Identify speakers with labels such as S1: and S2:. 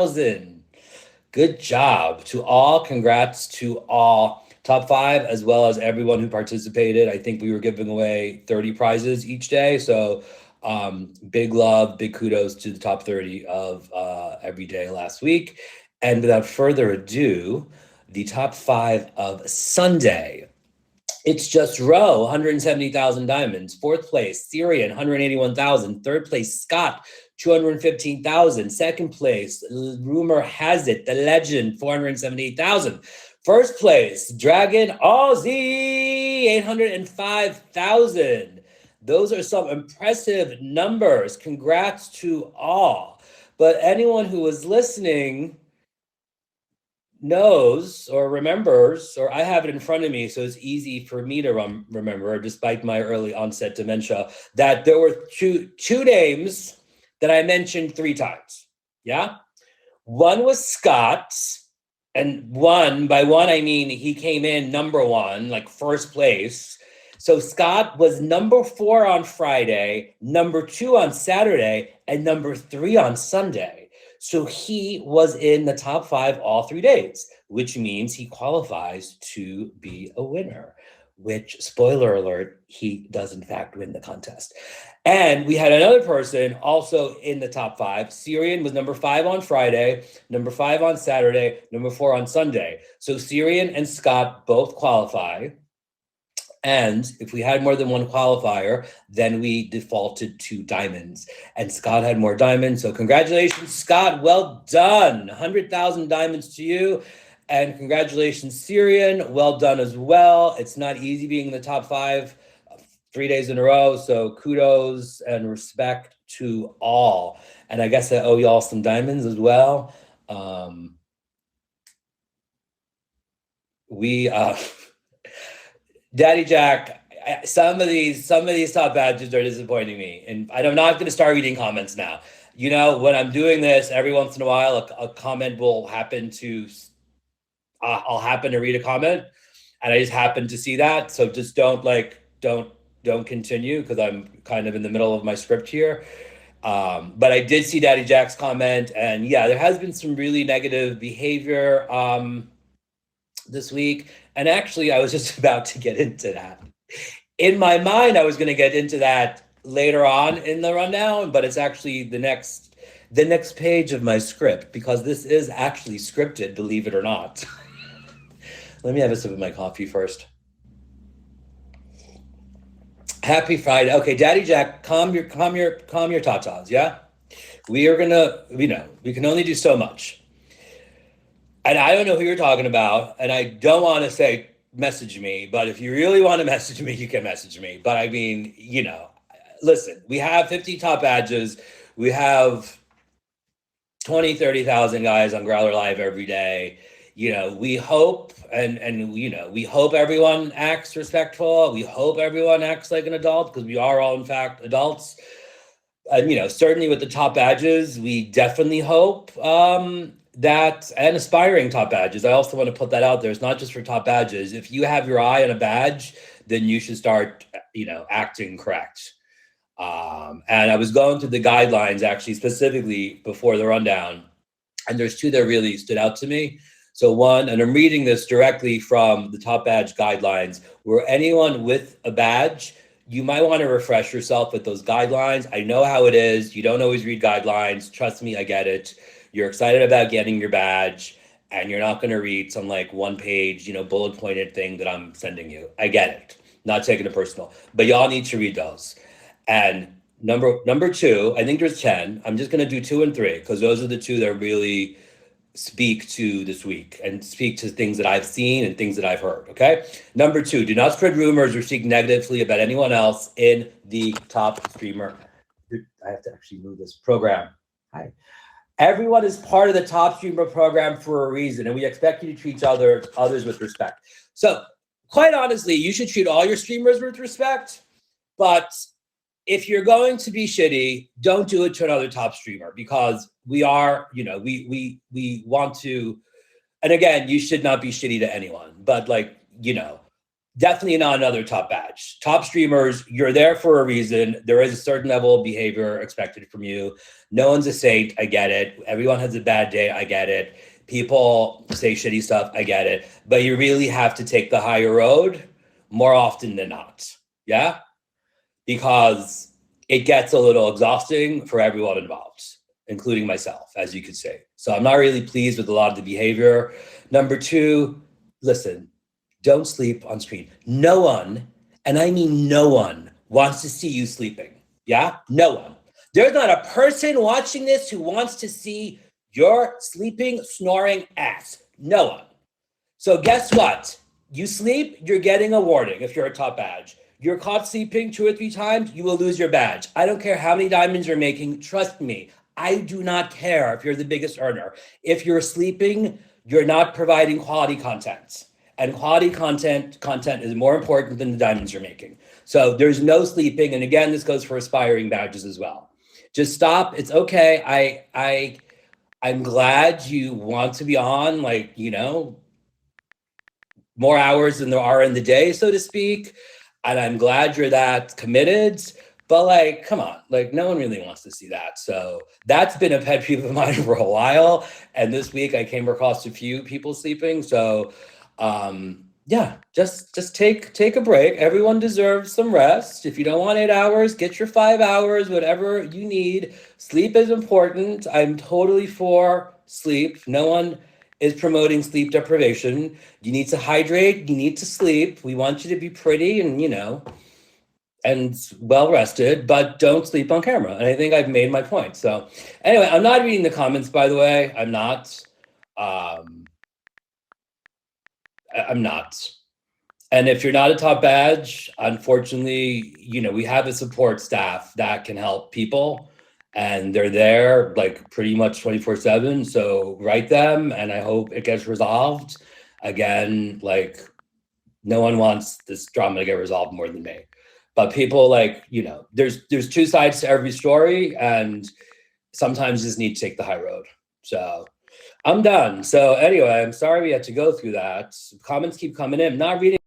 S1: 100,000. Good job to all. Congrats to all top 5, as well as everyone who participated. I think we were giving away 30 prizes each day. So big love, big kudos to the top 30 of every day last week. And without further ado, the top 5 of Sunday. It's just Roe, 170,000 diamonds. 4th place, Syrian, 181,000. 3rd place, Scott, 215,000. 2nd place, rumor has it, the legend, 478,000. 1st place, Dragon Aussie, 805,000. Those are some impressive numbers. Congrats to all. But anyone who was listening knows or remembers, or I have it in front of me, so it's easy for me to remember, despite my early onset dementia, that there were two names that I mentioned 3 times. Yeah? One was Scott, and by one, I mean he came in number 1, like 1st place. So Scott was number 4 on Friday, number 2 on Saturday, and number 3 on Sunday. So he was in the top 5 all 3 days, which means he qualifies to be a winner, which, spoiler alert, he does in fact win the contest. And we had another person also in the top 5. Syrian was number 5 on Friday, number 5 on Saturday, number 4 on Sunday. So Syrian and Scott both qualify. And if we had more than one qualifier, then we defaulted to diamonds. And Scott had more diamonds. So congratulations, Scott. Well done. 100,000 diamonds to you. And congratulations, Syrian. Well done as well. It's not easy being in the top 5 3 days in a row. So kudos and respect to all. And I guess I owe y'all some diamonds as well. Daddy Jack, some of these top badges are disappointing me, and I'm not going to start reading comments now. You know, when I'm doing this, every once in a while, a comment will happen to, I'll happen to read a comment, and I just happen to see that. So just don't continue, because I'm kind of in the middle of my script here. But I did see Daddy Jack's comment, and yeah, there has been some really negative behavior this week. And actually, I was just about to get into that. In my mind, I was going to get into that later on in the rundown, but it's actually the next page of my script, because this is actually scripted, believe it or not. Let me have a sip of my coffee first. Happy Friday. Okay, Daddy Jack, calm your tatas, yeah? We are gonna, we can only do so much. And I don't know who you're talking about, and I don't want to say message me, but if you really want to message me, you can message me. But I mean, listen, we have 50 top badges. We have 20, 30,000 guys on Growler Live every day. We hope, we hope everyone acts respectful. We hope everyone acts like an adult, because we are all, in fact, adults. And, certainly with the top badges, we definitely hope that, and aspiring top badges. I also want to put that out there. It's not just for top badges. If you have your eye on a badge, then you should start, acting correct. And I was going through the guidelines, actually, specifically before the rundown, and there's 2 that really stood out to me. So one, and I'm reading this directly from the top badge guidelines, where anyone with a badge, you might want to refresh yourself with those guidelines. I know how it is. You don't always read guidelines. Trust me, I get it. You're excited about getting your badge, and you're not going to read some 1-page, bullet pointed thing that I'm sending you. I get it. Not taking it personal, but y'all need to read those. And number 2, I think there's 10. I'm just going to do 2 and 3, because those are the 2 that really speak to this week and speak to things that I've seen and things that I've heard. Okay. Number 2, do not spread rumors or speak negatively about anyone else in the top streamer. I have to actually move this program. Hi. Everyone is part of the top streamer program for a reason, and we expect you to treat others with respect. So quite honestly, you should treat all your streamers with respect, but if you're going to be shitty, don't do it to another top streamer, because we are, we want to, and again, you should not be shitty to anyone, but definitely not another top badge. Top streamers, you're there for a reason. There is a certain level of behavior expected from you. No one's a saint. I get it. Everyone has a bad day. I get it. People say shitty stuff. I get it. But you really have to take the higher road more often than not. Yeah? Because it gets a little exhausting for everyone involved, including myself, as you could say. So I'm not really pleased with a lot of the behavior. Number two, listen, don't sleep on screen. No one, and I mean no one, wants to see you sleeping. Yeah? No one. There's not a person watching this who wants to see your sleeping, snoring ass. No one. So guess what? You sleep, you're getting a warning if you're a top badge. You're caught sleeping 2 or 3 times, you will lose your badge. I don't care how many diamonds you're making. Trust me, I do not care if you're the biggest earner. If you're sleeping, you're not providing quality content. And quality content is more important than the diamonds you're making. So there's no sleeping. And again, this goes for aspiring badges as well. Just stop. It's okay. I'm glad you want to be on, like, you know, more hours than there are in the day, so to speak. And I'm glad you're that committed, but like, come on, like no one really wants to see that. So that's been a pet peeve of mine for a while. And this week I came across a few people sleeping. So yeah, just take a break. Everyone deserves some rest. If you don't want 8 hours, get your 5 hours, whatever you need. Sleep is important. I'm totally for sleep. No one is promoting sleep deprivation. You need to hydrate, you need to sleep. We want you to be pretty and, you know, and well rested, but don't sleep on camera. And I think I've made my point. So anyway, I'm not reading the comments, by the way. I'm not. I'm not. And if you're not a top badge, unfortunately, you know, we have a support staff that can help people and they're there like pretty much 24/7. So write them and I hope it gets resolved. Again, like no one wants this drama to get resolved more than me. But people like, you know, there's 2 sides to every story and sometimes you just need to take the high road. So I'm done. So anyway, I'm sorry we had to go through that. Comments keep coming in. I'm not reading